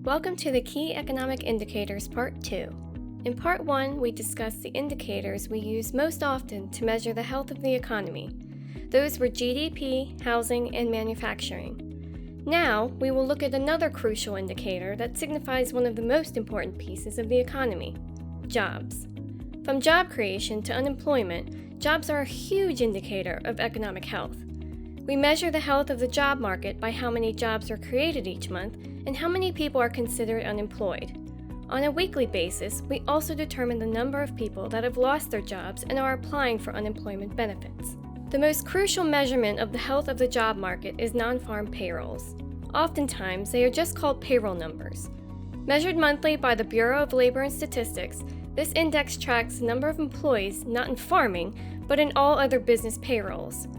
Welcome to the Key Economic Indicators Part 2. In Part 1, we discussed the indicators we use most often to measure the health of the economy. Those were GDP, housing, and manufacturing. Now, we will look at another crucial indicator that signifies one of the most important pieces of the economy: jobs. From job creation to unemployment, jobs are a huge indicator of economic health. We measure the health of the job market by how many jobs are created each month and how many people are considered unemployed. On a weekly basis, we also determine the number of people that have lost their jobs and are applying for unemployment benefits. The most crucial measurement of the health of the job market is non-farm payrolls. Oftentimes, they are just called payroll numbers. Measured monthly by the Bureau of Labor and Statistics, this index tracks the number of employees not in farming, but in all other business payrolls.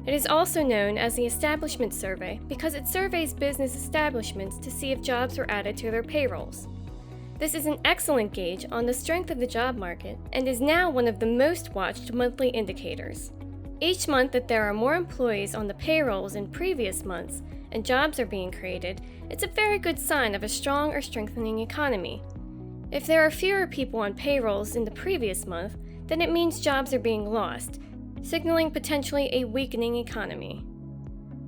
It is also known as the Establishment Survey because it surveys business establishments to see if jobs are added to their payrolls. This is an excellent gauge on the strength of the job market and is now one of the most watched monthly indicators. Each month that there are more employees on the payrolls in previous months and jobs are being created, it's a very good sign of a strong or strengthening economy. If there are fewer people on payrolls in the previous month, then it means jobs are being lost, signaling potentially a weakening economy.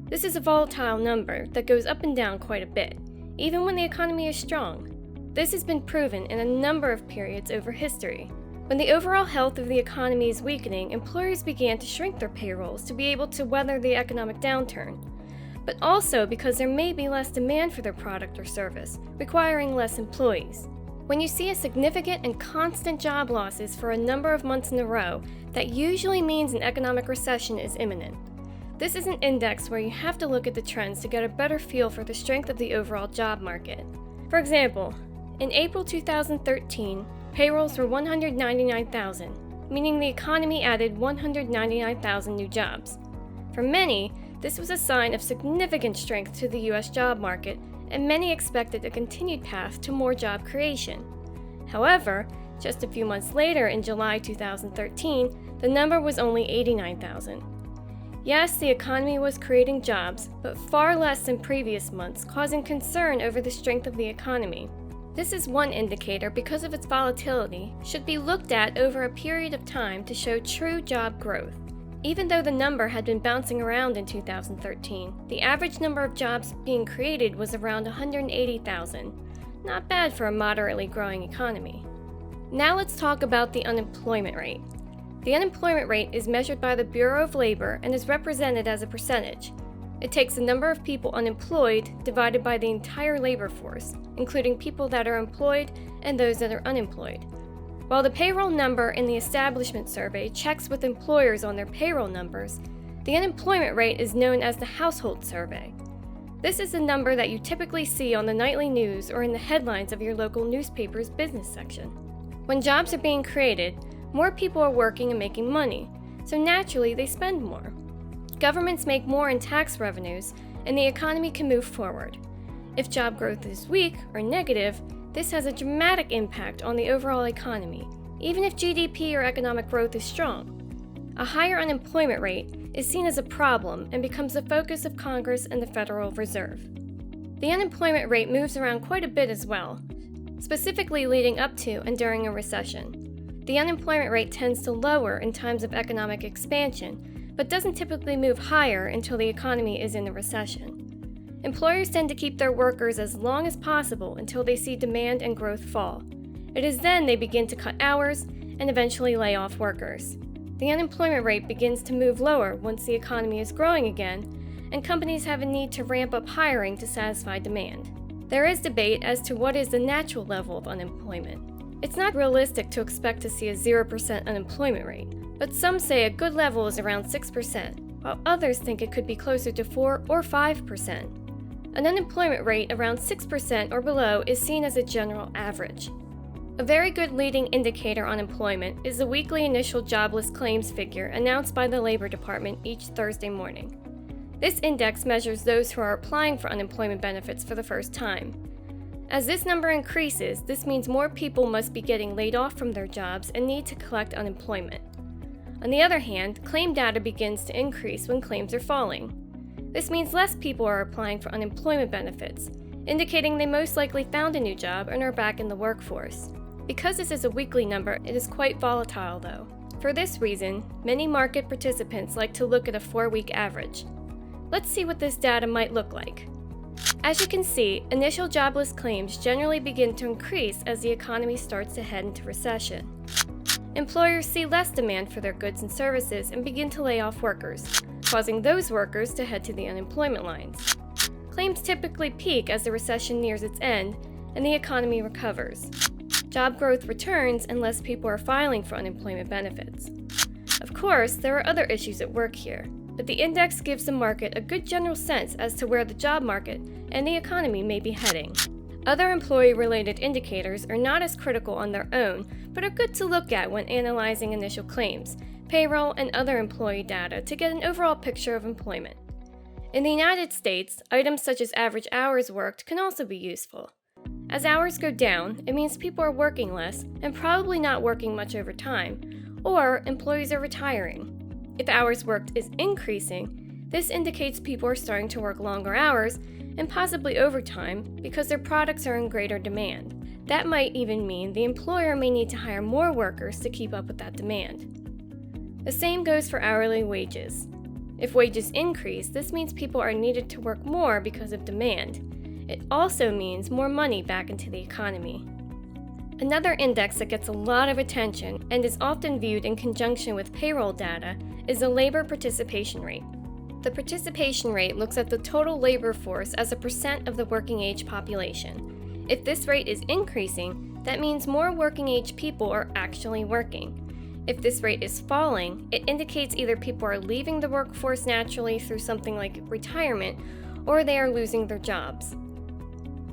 This is a volatile number that goes up and down quite a bit, even when the economy is strong. This has been proven in a number of periods over history. When the overall health of the economy is weakening, employers began to shrink their payrolls to be able to weather the economic downturn, but also because there may be less demand for their product or service, requiring less employees. When you see a significant and constant job losses for a number of months in a row, that usually means an economic recession is imminent. This is an index where you have to look at the trends to get a better feel for the strength of the overall job market. For example, in April 2013, payrolls were 199,000, meaning the economy added 199,000 new jobs. For many, this was a sign of significant strength to the U.S. job market, and many expected a continued path to more job creation. However, just a few months later in July 2013, the number was only 89,000. Yes, the economy was creating jobs, but far less than previous months, causing concern over the strength of the economy. This is one indicator because of its volatility, should be looked at over a period of time to show true job growth. Even though the number had been bouncing around in 2013, the average number of jobs being created was around 180,000. Not bad for a moderately growing economy. Now let's talk about the unemployment rate. The unemployment rate is measured by the Bureau of Labor and is represented as a percentage. It takes the number of people unemployed divided by the entire labor force, including people that are employed and those that are unemployed. While the payroll number in the Establishment Survey checks with employers on their payroll numbers, the unemployment rate is known as the Household Survey. This is the number that you typically see on the nightly news or in the headlines of your local newspaper's business section. When jobs are being created, more people are working and making money, so naturally they spend more. Governments make more in tax revenues, and the economy can move forward. If job growth is weak or negative, this has a dramatic impact on the overall economy, even if GDP or economic growth is strong. A higher unemployment rate is seen as a problem and becomes the focus of Congress and the Federal Reserve. The unemployment rate moves around quite a bit as well, specifically leading up to and during a recession. The unemployment rate tends to lower in times of economic expansion, but doesn't typically move higher until the economy is in a recession. Employers tend to keep their workers as long as possible until they see demand and growth fall. It is then they begin to cut hours and eventually lay off workers. The unemployment rate begins to move lower once the economy is growing again, and companies have a need to ramp up hiring to satisfy demand. There is debate as to what is the natural level of unemployment. It's not realistic to expect to see a 0% unemployment rate, but some say a good level is around 6%, while others think it could be closer to 4 or 5%. An unemployment rate around 6% or below is seen as a general average. A very good leading indicator on employment is the weekly initial jobless claims figure announced by the Labor Department each Thursday morning. This index measures those who are applying for unemployment benefits for the first time. As this number increases, this means more people must be getting laid off from their jobs and need to collect unemployment. On the other hand, claim data begins to increase when claims are falling. This means less people are applying for unemployment benefits, indicating they most likely found a new job and are back in the workforce. Because this is a weekly number, it is quite volatile though. For this reason, many market participants like to look at a 4-week average. Let's see what this data might look like. As you can see, initial jobless claims generally begin to increase as the economy starts to head into recession. Employers see less demand for their goods and services and begin to lay off workers, causing those workers to head to the unemployment lines. Claims typically peak as the recession nears its end and the economy recovers. Job growth returns and less people are filing for unemployment benefits. Of course, there are other issues at work here, but the index gives the market a good general sense as to where the job market and the economy may be heading. Other employee-related indicators are not as critical on their own, but are good to look at when analyzing initial claims, payroll, and other employee data to get an overall picture of employment. In the United States, items such as average hours worked can also be useful. As hours go down, it means people are working less and probably not working much overtime, or employees are retiring. If hours worked is increasing, this indicates people are starting to work longer hours and possibly overtime because their products are in greater demand. That might even mean the employer may need to hire more workers to keep up with that demand. The same goes for hourly wages. If wages increase, this means people are needed to work more because of demand. It also means more money back into the economy. Another index that gets a lot of attention and is often viewed in conjunction with payroll data is the labor participation rate. The participation rate looks at the total labor force as a percent of the working age population. If this rate is increasing, that means more working age people are actually working. If this rate is falling, it indicates either people are leaving the workforce naturally through something like retirement, or they are losing their jobs.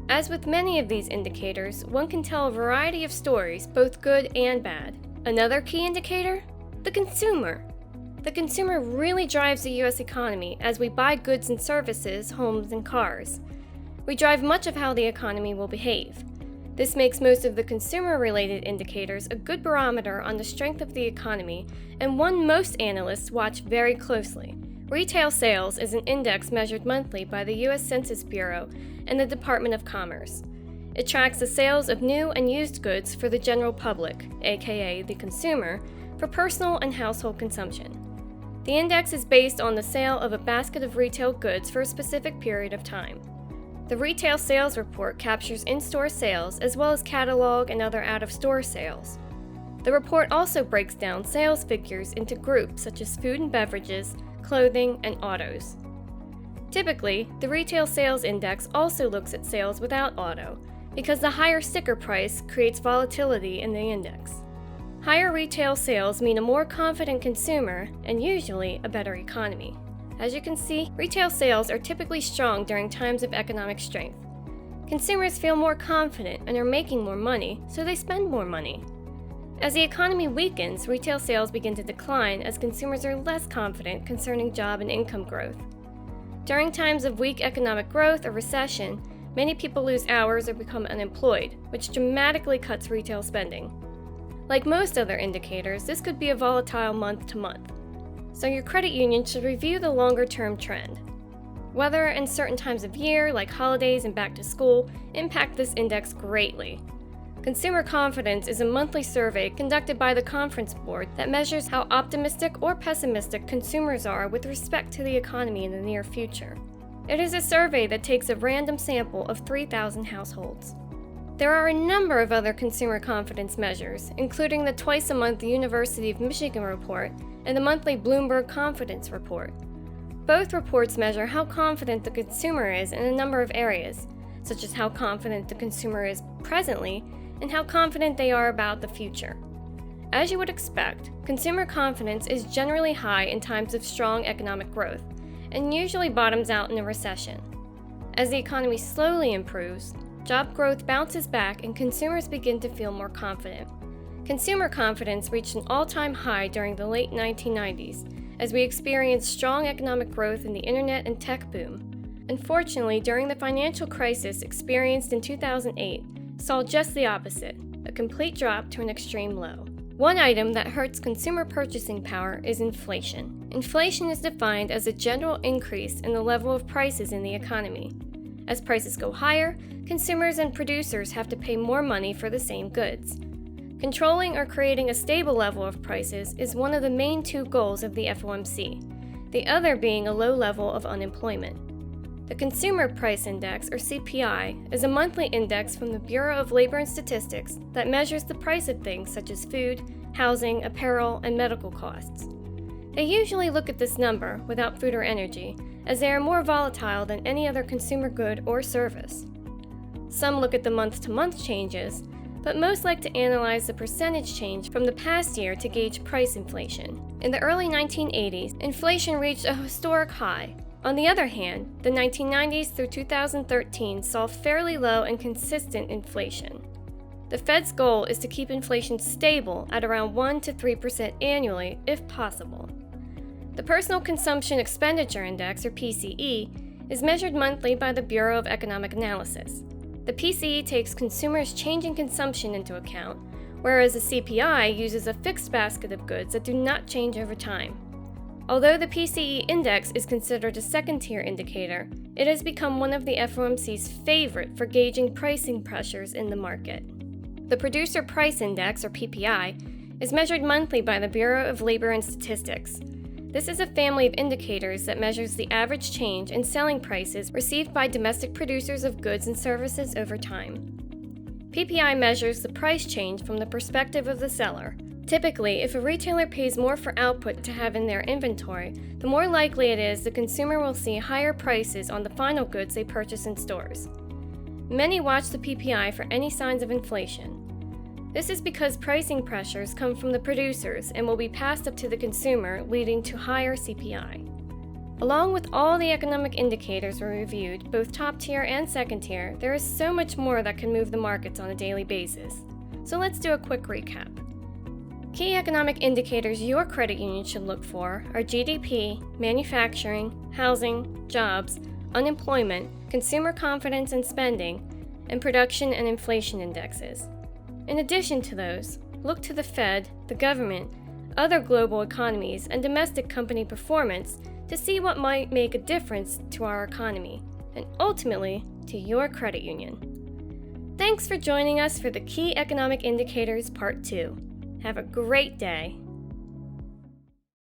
As with many of these indicators, one can tell a variety of stories, both good and bad. Another key indicator? The consumer. The consumer really drives the U.S. economy as we buy goods and services, homes, and cars. We drive much of how the economy will behave. This makes most of the consumer-related indicators a good barometer on the strength of the economy, and one most analysts watch very closely. Retail sales is an index measured monthly by the U.S. Census Bureau and the Department of Commerce. It tracks the sales of new and used goods for the general public, aka the consumer, for personal and household consumption. The index is based on the sale of a basket of retail goods for a specific period of time. The retail sales report captures in-store sales as well as catalog and other out-of-store sales. The report also breaks down sales figures into groups such as food and beverages, clothing, and autos. Typically, the retail sales index also looks at sales without auto, because the higher sticker price creates volatility in the index. Higher retail sales mean a more confident consumer and usually a better economy. As you can see, retail sales are typically strong during times of economic strength. Consumers feel more confident and are making more money, so they spend more money. As the economy weakens, retail sales begin to decline as consumers are less confident concerning job and income growth. During times of weak economic growth or recession, many people lose hours or become unemployed, which dramatically cuts retail spending. Like most other indicators, this could be a volatile month to month, so your credit union should review the longer-term trend. Weather and certain times of year, like holidays and back to school, impact this index greatly. Consumer confidence is a monthly survey conducted by the Conference Board that measures how optimistic or pessimistic consumers are with respect to the economy in the near future. It is a survey that takes a random sample of 3,000 households. There are a number of other consumer confidence measures, including the twice-a-month University of Michigan report and the monthly Bloomberg Confidence Report. Both reports measure how confident the consumer is in a number of areas, such as how confident the consumer is presently and how confident they are about the future. As you would expect, consumer confidence is generally high in times of strong economic growth and usually bottoms out in a recession. As the economy slowly improves, job growth bounces back and consumers begin to feel more confident. Consumer confidence reached an all-time high during the late 1990s as we experienced strong economic growth in the internet and tech boom. Unfortunately, during the financial crisis experienced in 2008, saw just the opposite, a complete drop to an extreme low. One item that hurts consumer purchasing power is inflation. Inflation is defined as a general increase in the level of prices in the economy. As prices go higher, consumers and producers have to pay more money for the same goods. Controlling or creating a stable level of prices is one of the main two goals of the FOMC, the other being a low level of unemployment. The Consumer Price Index, or CPI, is a monthly index from the Bureau of Labor and Statistics that measures the price of things such as food, housing, apparel, and medical costs. They usually look at this number, without food or energy, as they are more volatile than any other consumer good or service. Some look at the month-to-month changes, but most like to analyze the percentage change from the past year to gauge price inflation. In the early 1980s, inflation reached a historic high. On the other hand, the 1990s through 2013 saw fairly low and consistent inflation. The Fed's goal is to keep inflation stable at around 1 to 3% annually, if possible. The Personal Consumption Expenditure Index, or PCE, is measured monthly by the Bureau of Economic Analysis. The PCE takes consumers' changing consumption into account, whereas the CPI uses a fixed basket of goods that do not change over time. Although the PCE index is considered a second-tier indicator, it has become one of the FOMC's favorite for gauging pricing pressures in the market. The Producer Price Index, or PPI, is measured monthly by the Bureau of Labor and Statistics. This is a family of indicators that measures the average change in selling prices received by domestic producers of goods and services over time. PPI measures the price change from the perspective of the seller. Typically, if a retailer pays more for output to have in their inventory, the more likely it is the consumer will see higher prices on the final goods they purchase in stores. Many watch the PPI for any signs of inflation. This is because pricing pressures come from the producers and will be passed up to the consumer, leading to higher CPI. Along with all the economic indicators we reviewed, both top tier and second tier, there is so much more that can move the markets on a daily basis. So let's do a quick recap. Key economic indicators your credit union should look for are GDP, manufacturing, housing, jobs, unemployment, consumer confidence and spending, and production and inflation indexes. In addition to those, look to the Fed, the government, other global economies, and domestic company performance to see what might make a difference to our economy, and ultimately, to your credit union. Thanks for joining us for the Key Economic Indicators Part 2. Have a great day.